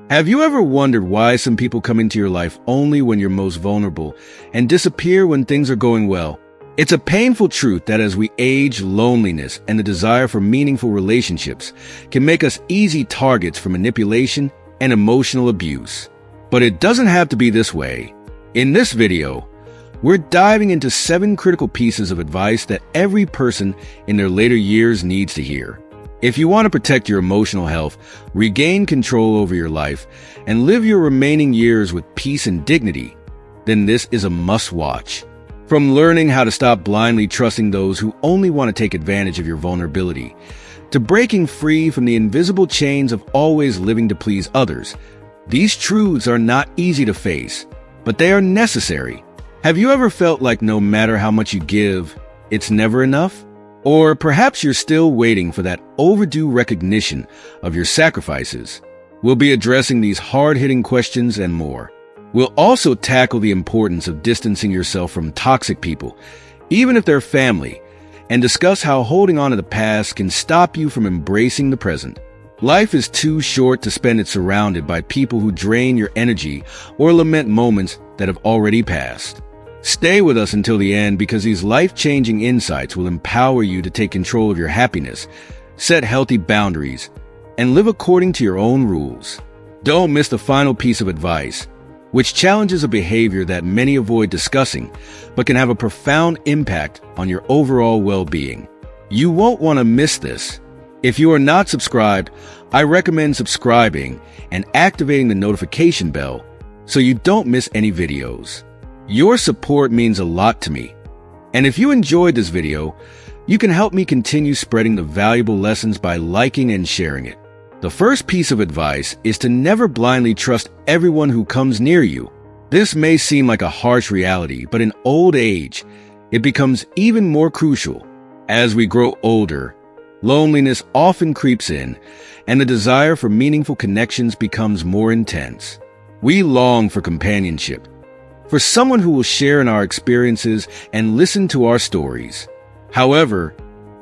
Have you ever wondered why some people come into your life only when you're most vulnerable and disappear when things are going well? It's a painful truth that as we age, loneliness and the desire for meaningful relationships can make us easy targets for manipulation and emotional abuse. But it doesn't have to be this way. In this video, we're diving into 7 critical pieces of advice that every person in their later years needs to hear. If you want to protect your emotional health, regain control over your life, and live your remaining years with peace and dignity, then this is a must-watch. From learning how to stop blindly trusting those who only want to take advantage of your vulnerability, to breaking free from the invisible chains of always living to please others, these truths are not easy to face, but they are necessary. Have you ever felt like no matter how much you give, it's never enough? Or perhaps you're still waiting for that overdue recognition of your sacrifices. We'll be addressing these hard-hitting questions and more. We'll also tackle the importance of distancing yourself from toxic people, even if they're family, and discuss how holding on to the past can stop you from embracing the present. Life is too short to spend it surrounded by people who drain your energy or lament moments that have already passed. Stay with us until the end because these life-changing insights will empower you to take control of your happiness, set healthy boundaries, and live according to your own rules. Don't miss the final piece of advice, which challenges a behavior that many avoid discussing, but can have a profound impact on your overall well-being. You won't want to miss this. If you are not subscribed, I recommend subscribing and activating the notification bell so you don't miss any videos. Your support means a lot to me. And if you enjoyed this video, you can help me continue spreading the valuable lessons by liking and sharing it. The first piece of advice is to never blindly trust everyone who comes near you. This may seem like a harsh reality, but in old age, it becomes even more crucial. As we grow older, loneliness often creeps in, and the desire for meaningful connections becomes more intense. We long for companionship, for someone who will share in our experiences and listen to our stories. However,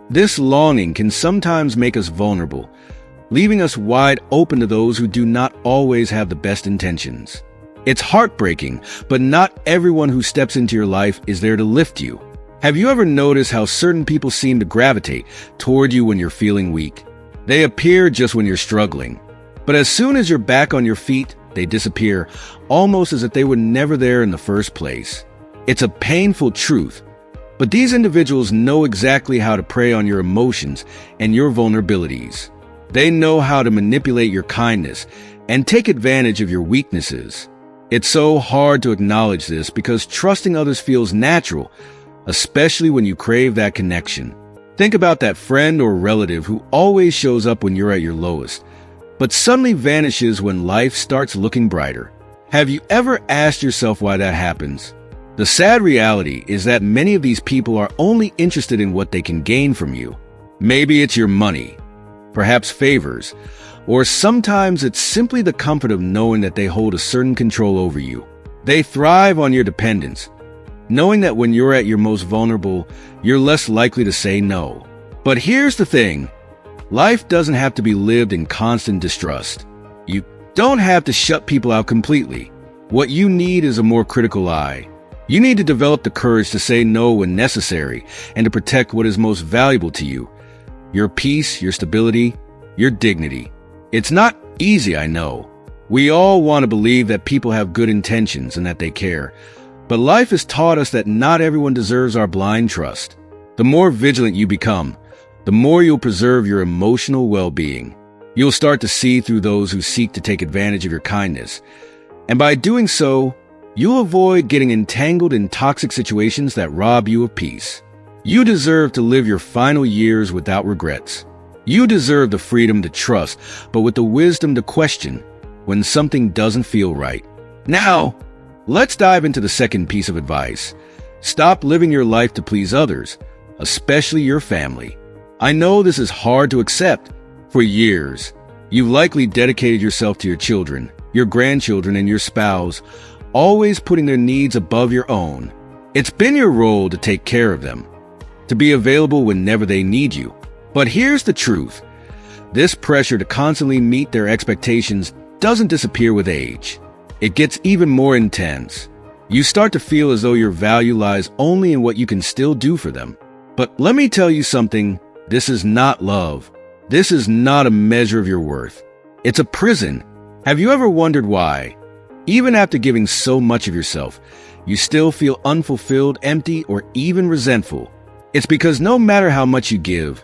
this longing can sometimes make us vulnerable, leaving us wide open to those who do not always have the best intentions. It's heartbreaking, but not everyone who steps into your life is there to lift you. Have you ever noticed how certain people seem to gravitate toward you when you're feeling weak? They appear just when you're struggling, but as soon as you're back on your feet, they disappear, almost as if they were never there in the first place. It's a painful truth, but these individuals know exactly how to prey on your emotions and your vulnerabilities. They know how to manipulate your kindness and take advantage of your weaknesses. It's so hard to acknowledge this because trusting others feels natural, especially when you crave that connection. Think about that friend or relative who always shows up when you're at your lowest, but suddenly vanishes when life starts looking brighter. Have you ever asked yourself why that happens? The sad reality is that many of these people are only interested in what they can gain from you. Maybe it's your money, perhaps favors, or sometimes it's simply the comfort of knowing that they hold a certain control over you. They thrive on your dependence, knowing that when you're at your most vulnerable, you're less likely to say no. But here's the thing. Life doesn't have to be lived in constant distrust. You don't have to shut people out completely. What you need is a more critical eye. You need to develop the courage to say no when necessary and to protect what is most valuable to you. Your peace, your stability, your dignity. It's not easy, I know. We all want to believe that people have good intentions and that they care. But life has taught us that not everyone deserves our blind trust. The more vigilant you become, the more you'll preserve your emotional well-being. You'll start to see through those who seek to take advantage of your kindness. And by doing so, you'll avoid getting entangled in toxic situations that rob you of peace. You deserve to live your final years without regrets. You deserve the freedom to trust, but with the wisdom to question when something doesn't feel right. Now, let's dive into the second piece of advice. Stop living your life to please others, especially your family. I know this is hard to accept. For years, you've likely dedicated yourself to your children, your grandchildren, and your spouse, always putting their needs above your own. It's been your role to take care of them, to be available whenever they need you. But here's the truth. This pressure to constantly meet their expectations doesn't disappear with age. It gets even more intense. You start to feel as though your value lies only in what you can still do for them. But let me tell you something, this is not love. This is not a measure of your worth. It's a prison. Have you ever wondered why, even after giving so much of yourself, you still feel unfulfilled, empty, or even resentful? It's because no matter how much you give,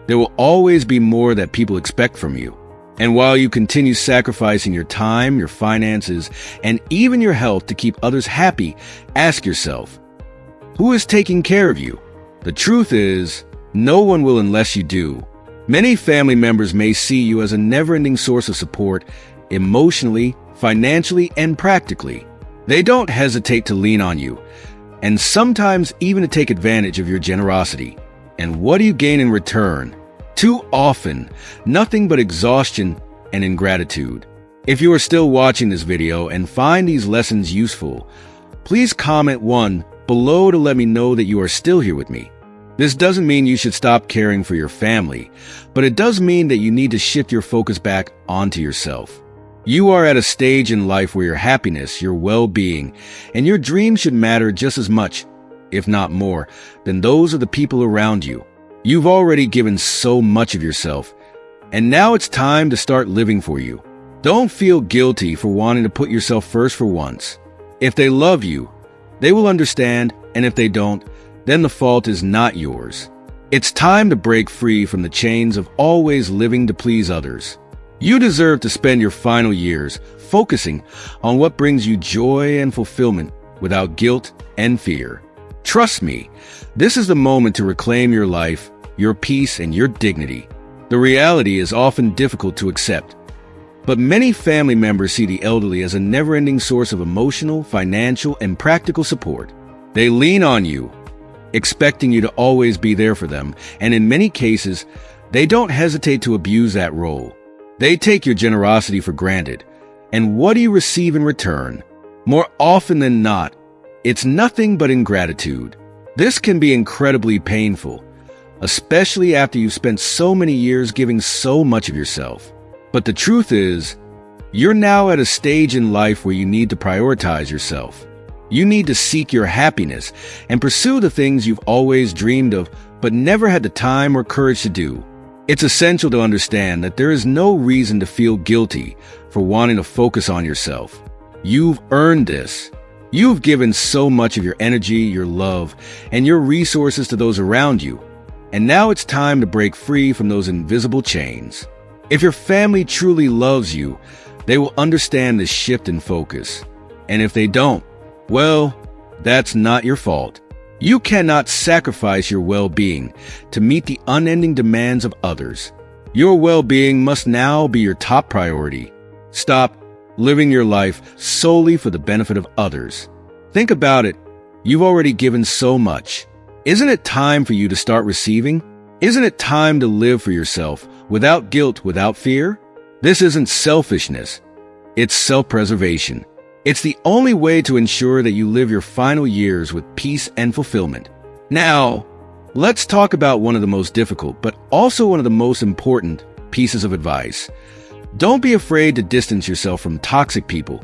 there will always be more that people expect from you. And while you continue sacrificing your time, your finances, and even your health to keep others happy, ask yourself, who is taking care of you? The truth is, no one will unless you do. Many family members may see you as a never-ending source of support, emotionally, financially, and practically. They don't hesitate to lean on you, and sometimes even to take advantage of your generosity. And what do you gain in return? Too often, nothing but exhaustion and ingratitude. If you are still watching this video and find these lessons useful, please comment 1 below to let me know that you are still here with me. This doesn't mean you should stop caring for your family, but it does mean that you need to shift your focus back onto yourself. You are at a stage in life where your happiness, your well-being, and your dreams should matter just as much, if not more, than those of the people around you. You've already given so much of yourself, and now it's time to start living for you. Don't feel guilty for wanting to put yourself first for once. If they love you, they will understand, and if they don't, then the fault is not yours. It's time to break free from the chains of always living to please others. You deserve to spend your final years focusing on what brings you joy and fulfillment without guilt and fear. Trust me, this is the moment to reclaim your life, your peace, and your dignity. The reality is often difficult to accept, but many family members see the elderly as a never-ending source of emotional, financial, and practical support. They lean on you, expecting you to always be there for them, and in many cases, they don't hesitate to abuse that role. They take your generosity for granted, and what do you receive in return? More often than not, it's nothing but ingratitude. This can be incredibly painful, especially after you've spent so many years giving so much of yourself. But the truth is, you're now at a stage in life where you need to prioritize yourself. You need to seek your happiness and pursue the things you've always dreamed of but never had the time or courage to do. It's essential to understand that there is no reason to feel guilty for wanting to focus on yourself. You've earned this. You've given so much of your energy, your love, and your resources to those around you. And now it's time to break free from those invisible chains. If your family truly loves you, they will understand this shift in focus. And if they don't, well, that's not your fault. You cannot sacrifice your well-being to meet the unending demands of others. Your well-being must now be your top priority. Stop living your life solely for the benefit of others. Think about it. You've already given so much. Isn't it time for you to start receiving? Isn't it time to live for yourself without guilt, without fear? This isn't selfishness. It's self-preservation. It's the only way to ensure that you live your final years with peace and fulfillment. Now, let's talk about one of the most difficult, but also one of the most important pieces of advice. Don't be afraid to distance yourself from toxic people,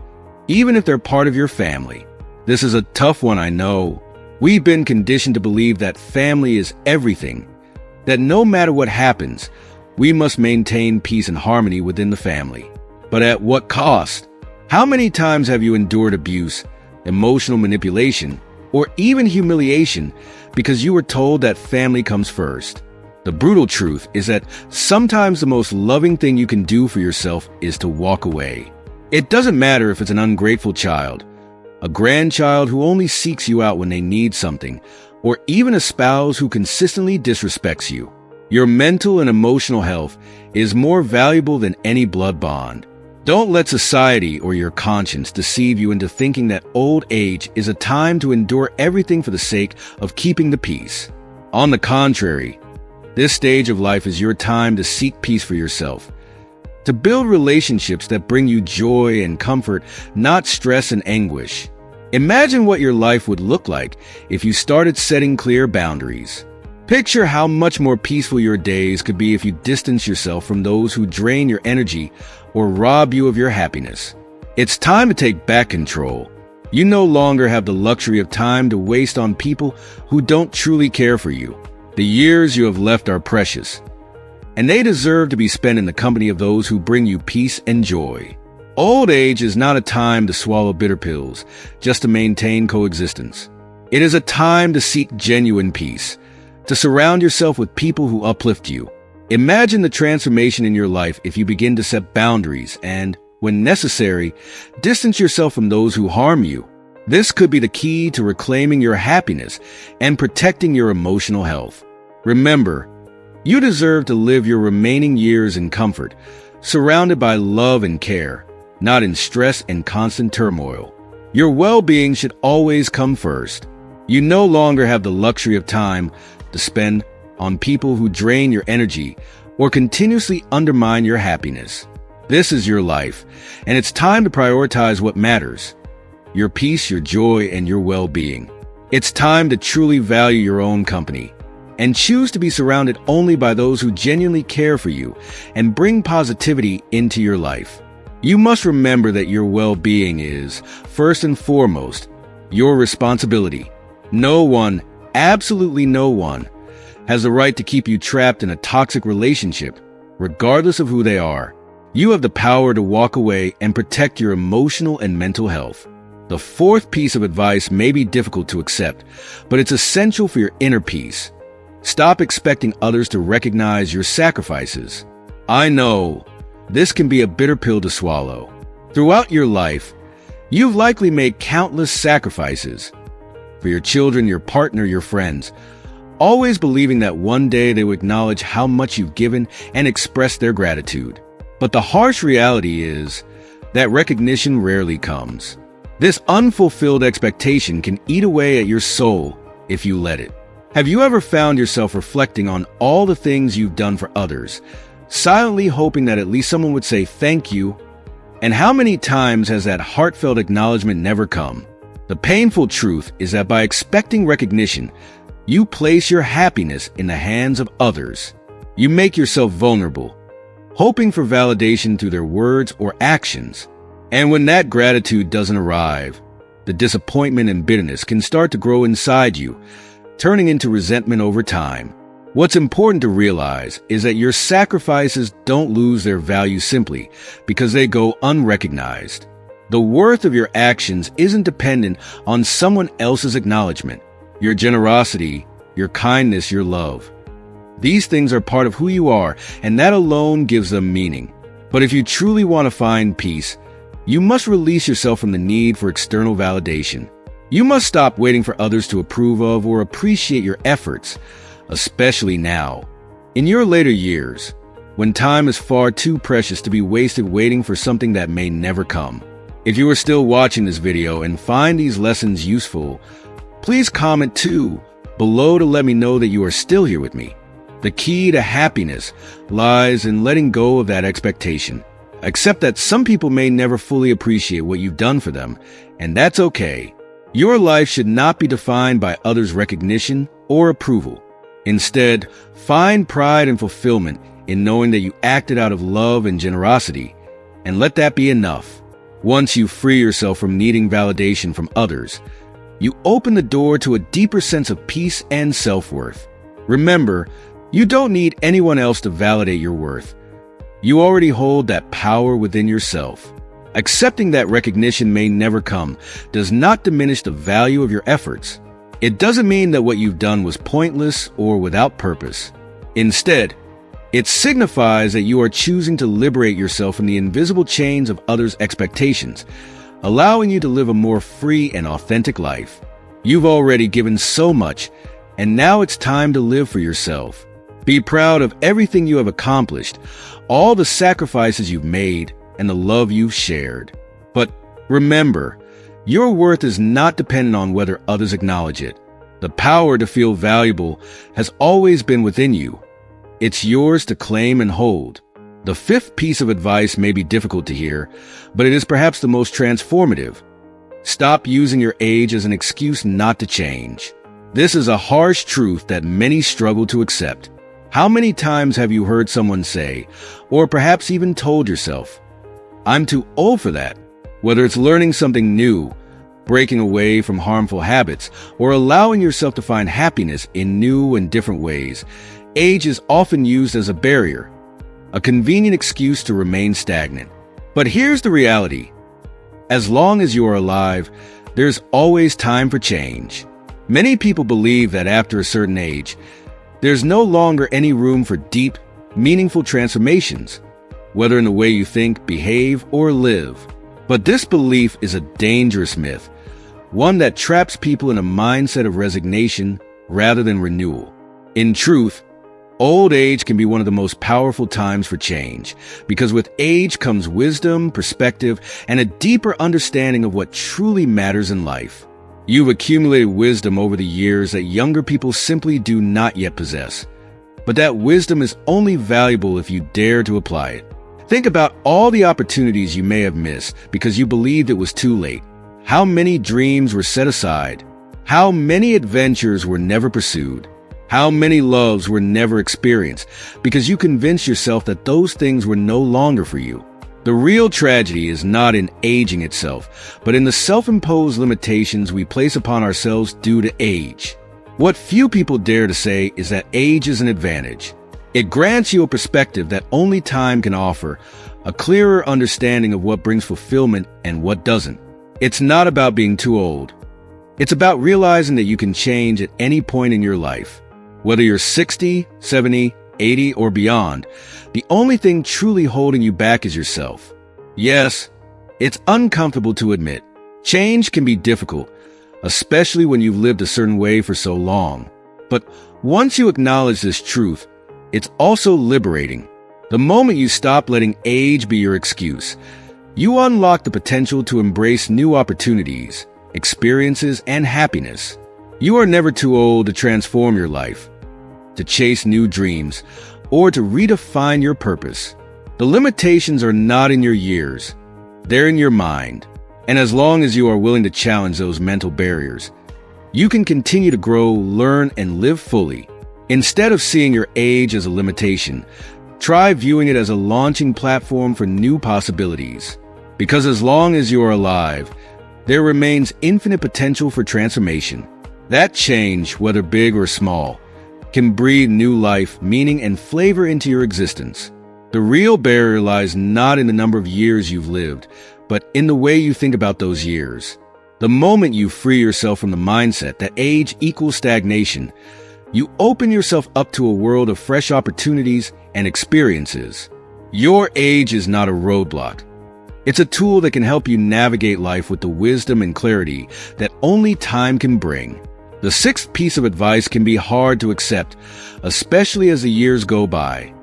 even if they're part of your family. This is a tough one, I know. We've been conditioned to believe that family is everything, that no matter what happens, we must maintain peace and harmony within the family. But at what cost? How many times have you endured abuse, emotional manipulation, or even humiliation because you were told that family comes first? The brutal truth is that sometimes the most loving thing you can do for yourself is to walk away. It doesn't matter if it's an ungrateful child, a grandchild who only seeks you out when they need something, or even a spouse who consistently disrespects you. Your mental and emotional health is more valuable than any blood bond. Don't let society or your conscience deceive you into thinking that old age is a time to endure everything for the sake of keeping the peace. On the contrary, this stage of life is your time to seek peace for yourself, to build relationships that bring you joy and comfort, not stress and anguish. Imagine what your life would look like if you started setting clear boundaries. Picture how much more peaceful your days could be if you distance yourself from those who drain your energy or rob you of your happiness. It's time to take back control. You no longer have the luxury of time to waste on people who don't truly care for you. The years you have left are precious, and they deserve to be spent in the company of those who bring you peace and joy. Old age is not a time to swallow bitter pills just to maintain coexistence. It is a time to seek genuine peace, to surround yourself with people who uplift you. Imagine the transformation in your life if you begin to set boundaries and, when necessary, distance yourself from those who harm you. This could be the key to reclaiming your happiness and protecting your emotional health. Remember, you deserve to live your remaining years in comfort, surrounded by love and care, not in stress and constant turmoil. Your well-being should always come first. You no longer have the luxury of time to spend on people who drain your energy or continuously undermine your happiness. This is your life, and it's time to prioritize what matters: your peace, your joy, and your well-being. It's time to truly value your own company and choose to be surrounded only by those who genuinely care for you and bring positivity into your life. You must remember that your well-being is, first and foremost, your responsibility. No one, absolutely no one, has the right to keep you trapped in a toxic relationship, regardless of who they are. You have the power to walk away and protect your emotional and mental health. The fourth piece of advice may be difficult to accept, but it's essential for your inner peace. Stop expecting others to recognize your sacrifices. I know this can be a bitter pill to swallow. Throughout your life, you've likely made countless sacrifices for your children, your partner, your friends, always believing that one day they will acknowledge how much you've given and express their gratitude. But the harsh reality is that recognition rarely comes. This unfulfilled expectation can eat away at your soul if you let it. Have you ever found yourself reflecting on all the things you've done for others, silently hoping that at least someone would say thank you? And how many times has that heartfelt acknowledgement never come? The painful truth is that by expecting recognition, you place your happiness in the hands of others. You make yourself vulnerable, hoping for validation through their words or actions. And when that gratitude doesn't arrive, the disappointment and bitterness can start to grow inside you, turning into resentment over time. What's important to realize is that your sacrifices don't lose their value simply because they go unrecognized. The worth of your actions isn't dependent on someone else's acknowledgement. Your generosity, your kindness, your love. These things are part of who you are, and that alone gives them meaning. But if you truly want to find peace, you must release yourself from the need for external validation. You must stop waiting for others to approve of or appreciate your efforts, especially now. In your later years, when time is far too precious to be wasted waiting for something that may never come. If you are still watching this video and find these lessons useful, please comment too below to let me know that you are still here with me. The key to happiness lies in letting go of that expectation. Accept that some people may never fully appreciate what you've done for them, and that's okay. Your life should not be defined by others' recognition or approval. Instead, find pride and fulfillment in knowing that you acted out of love and generosity, and let that be enough. Once you free yourself from needing validation from others, you open the door to a deeper sense of peace and self-worth. Remember, you don't need anyone else to validate your worth. You already hold that power within yourself. Accepting that recognition may never come does not diminish the value of your efforts. It doesn't mean that what you've done was pointless or without purpose. Instead, it signifies that you are choosing to liberate yourself from the invisible chains of others' expectations, allowing you to live a more free and authentic life. You've already given so much, and now it's time to live for yourself. Be proud of everything you have accomplished, all the sacrifices you've made, and the love you've shared. But remember, your worth is not dependent on whether others acknowledge it. The power to feel valuable has always been within you. It's yours to claim and hold. The fifth piece of advice may be difficult to hear, but it is perhaps the most transformative. Stop using your age as an excuse not to change. This is a harsh truth that many struggle to accept. How many times have you heard someone say, or perhaps even told yourself, "I'm too old for that"? Whether it's learning something new, breaking away from harmful habits, or allowing yourself to find happiness in new and different ways, age is often used as a barrier, a convenient excuse to remain stagnant. But here's the reality. As long as you are alive, there's always time for change. Many people believe that after a certain age, there's no longer any room for deep, meaningful transformations, whether in the way you think, behave, or live. But this belief is a dangerous myth, one that traps people in a mindset of resignation rather than renewal. In truth, old age can be one of the most powerful times for change, because with age comes wisdom, perspective, and a deeper understanding of what truly matters in life. You've accumulated wisdom over the years that younger people simply do not yet possess. But that wisdom is only valuable if you dare to apply it. Think about all the opportunities you may have missed because you believed it was too late. How many dreams were set aside? How many adventures were never pursued? How many loves were never experienced because you convinced yourself that those things were no longer for you? The real tragedy is not in aging itself, but in the self-imposed limitations we place upon ourselves due to age. What few people dare to say is that age is an advantage. It grants you a perspective that only time can offer, a clearer understanding of what brings fulfillment and what doesn't. It's not about being too old. It's about realizing that you can change at any point in your life. Whether you're 60, 70, 80, or beyond, the only thing truly holding you back is yourself. Yes, it's uncomfortable to admit. Change can be difficult, especially when you've lived a certain way for so long. But once you acknowledge this truth, it's also liberating. The moment you stop letting age be your excuse, you unlock the potential to embrace new opportunities, experiences, and happiness. You are never too old to transform your life, to chase new dreams, or to redefine your purpose. The limitations are not in your years, they're in your mind. And as long as you are willing to challenge those mental barriers, you can continue to grow, learn, and live fully. Instead of seeing your age as a limitation, try viewing it as a launching platform for new possibilities. Because as long as you are alive, there remains infinite potential for transformation. That change, whether big or small, can breathe new life, meaning, and flavor into your existence. The real barrier lies not in the number of years you've lived, but in the way you think about those years. The moment you free yourself from the mindset that age equals stagnation, you open yourself up to a world of fresh opportunities and experiences. Your age is not a roadblock. It's a tool that can help you navigate life with the wisdom and clarity that only time can bring. The sixth piece of advice can be hard to accept, especially as the years go by.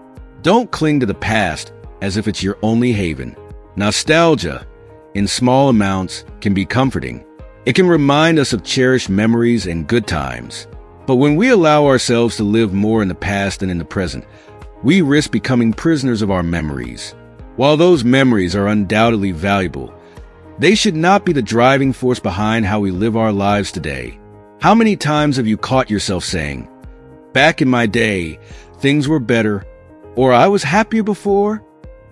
Don't cling to the past as if it's your only haven. Nostalgia, in small amounts, can be comforting. It can remind us of cherished memories and good times. But when we allow ourselves to live more in the past than in the present, we risk becoming prisoners of our memories. While those memories are undoubtedly valuable, they should not be the driving force behind how we live our lives today. How many times have you caught yourself saying, "Back in my day, things were better," or "I was happier before"?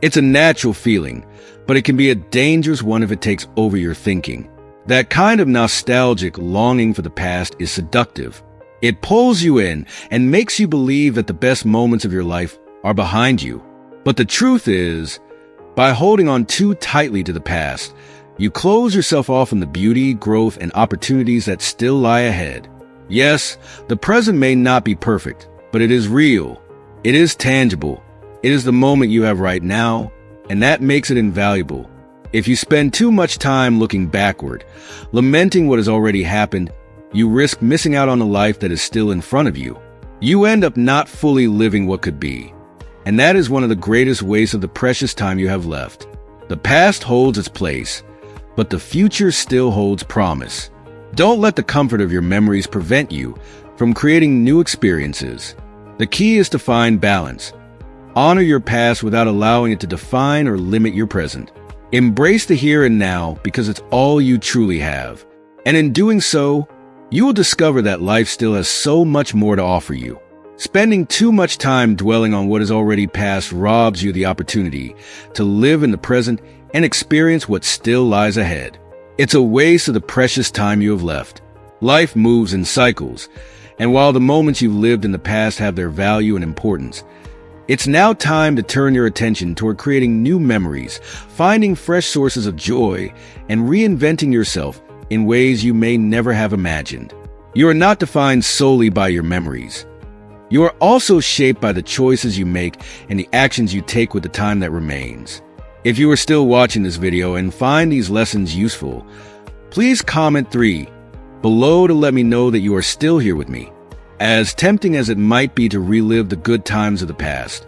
It's a natural feeling, but it can be a dangerous one if it takes over your thinking. That kind of nostalgic longing for the past is seductive. It pulls you in and makes you believe that the best moments of your life are behind you. But the truth is, by holding on too tightly to the past, you close yourself off from the beauty, growth, and opportunities that still lie ahead. Yes, the present may not be perfect, but it is real. It is tangible. It is the moment you have right now, and that makes it invaluable. If you spend too much time looking backward, lamenting what has already happened, you risk missing out on the life that is still in front of you. You end up not fully living what could be. And that is one of the greatest wastes of the precious time you have left. The past holds its place, but the future still holds promise. Don't let the comfort of your memories prevent you from creating new experiences. The key is to find balance. Honor your past without allowing it to define or limit your present. Embrace the here and now because it's all you truly have. And in doing so, you will discover that life still has so much more to offer you. Spending too much time dwelling on what is already past robs you the opportunity to live in the present and experience what still lies ahead. It's a waste of the precious time you have left. Life moves in cycles, and while the moments you've lived in the past have their value and importance, it's now time to turn your attention toward creating new memories, finding fresh sources of joy, and reinventing yourself in ways you may never have imagined. You are not defined solely by your memories. You are also shaped by the choices you make and the actions you take with the time that remains. If you are still watching this video and find these lessons useful, please comment 3 below to let me know that you are still here with me. As tempting as it might be to relive the good times of the past,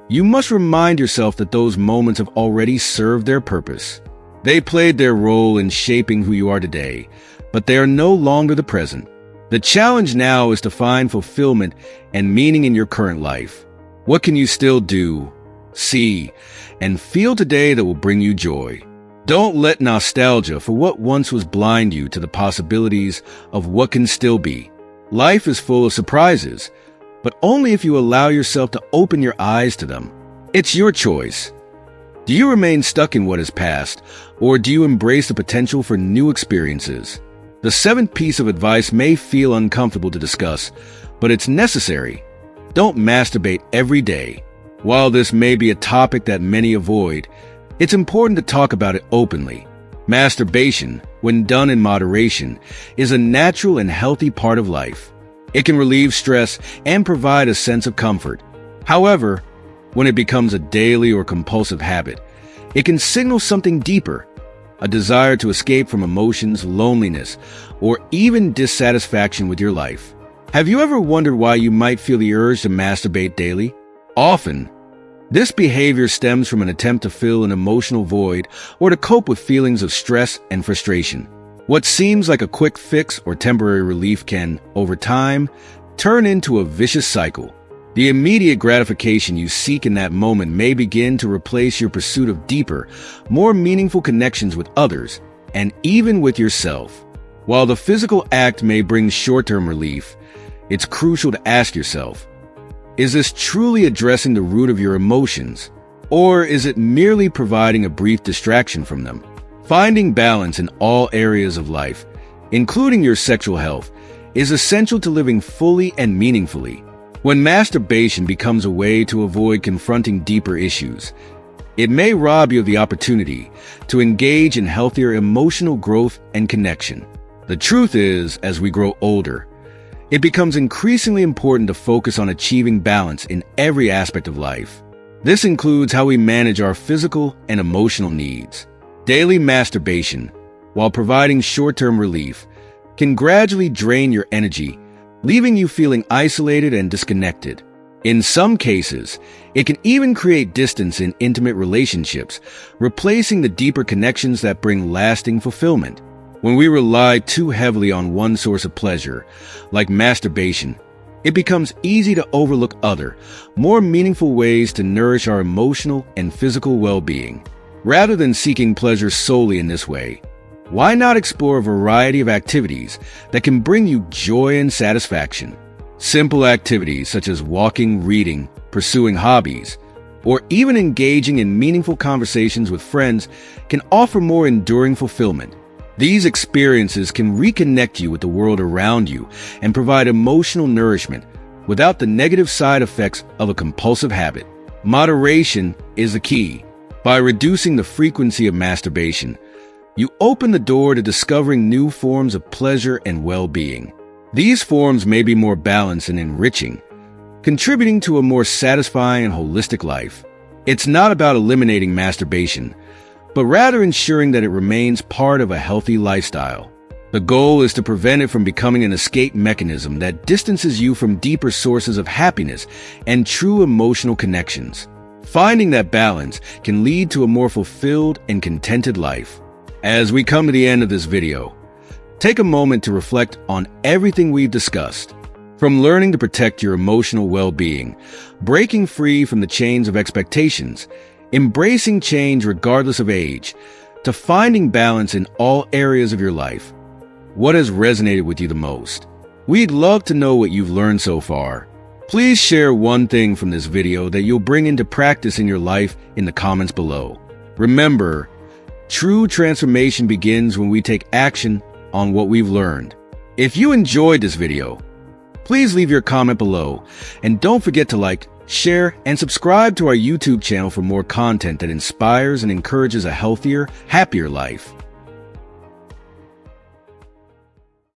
you must remind yourself that those moments have already served their purpose. They played their role in shaping who you are today, but they are no longer the present. The challenge now is to find fulfillment and meaning in your current life. What can you still do, see, and feel today that will bring you joy? Don't let nostalgia for what once was blind you to the possibilities of what can still be. Life is full of surprises, but only if you allow yourself to open your eyes to them. It's your choice. Do you remain stuck in what is past, or do you embrace the potential for new experiences? The 7th piece of advice may feel uncomfortable to discuss, but it's necessary. Don't masturbate every day. While this may be a topic that many avoid, it's important to talk about it openly. Masturbation, when done in moderation, is a natural and healthy part of life. It can relieve stress and provide a sense of comfort. However, when it becomes a daily or compulsive habit, it can signal something deeper, a desire to escape from emotions, loneliness, or even dissatisfaction with your life. Have you ever wondered why you might feel the urge to masturbate daily? Often, this behavior stems from an attempt to fill an emotional void or to cope with feelings of stress and frustration. What seems like a quick fix or temporary relief can, over time, turn into a vicious cycle. The immediate gratification you seek in that moment may begin to replace your pursuit of deeper, more meaningful connections with others, and even with yourself. While the physical act may bring short-term relief, it's crucial to ask yourself, is this truly addressing the root of your emotions, or is it merely providing a brief distraction from them? Finding balance in all areas of life, including your sexual health, is essential to living fully and meaningfully. When masturbation becomes a way to avoid confronting deeper issues, it may rob you of the opportunity to engage in healthier emotional growth and connection. The truth is, as we grow older, it becomes increasingly important to focus on achieving balance in every aspect of life. This includes how we manage our physical and emotional needs. Daily masturbation, while providing short-term relief, can gradually drain your energy, leaving you feeling isolated and disconnected. In some cases, it can even create distance in intimate relationships, replacing the deeper connections that bring lasting fulfillment. When we rely too heavily on one source of pleasure, like masturbation, it becomes easy to overlook other, more meaningful ways to nourish our emotional and physical well-being. Rather than seeking pleasure solely in this way, why not explore a variety of activities that can bring you joy and satisfaction? Simple activities such as walking, reading, pursuing hobbies, or even engaging in meaningful conversations with friends can offer more enduring fulfillment. These experiences can reconnect you with the world around you and provide emotional nourishment without the negative side effects of a compulsive habit. Moderation is the key. By reducing the frequency of masturbation, you open the door to discovering new forms of pleasure and well-being. These forms may be more balanced and enriching, contributing to a more satisfying and holistic life. It's not about eliminating masturbation, but rather ensuring that it remains part of a healthy lifestyle. The goal is to prevent it from becoming an escape mechanism that distances you from deeper sources of happiness and true emotional connections. Finding that balance can lead to a more fulfilled and contented life. As we come to the end of this video, take a moment to reflect on everything we've discussed. From learning to protect your emotional well-being, breaking free from the chains of expectations, embracing change regardless of age, to finding balance in all areas of your life. What has resonated with you the most? We'd love to know what you've learned so far. Please share one thing from this video that you'll bring into practice in your life in the comments below. Remember, true transformation begins when we take action on what we've learned. If you enjoyed this video, please leave your comment below, and don't forget to like, share, and subscribe to our YouTube channel for more content that inspires and encourages a healthier, happier life.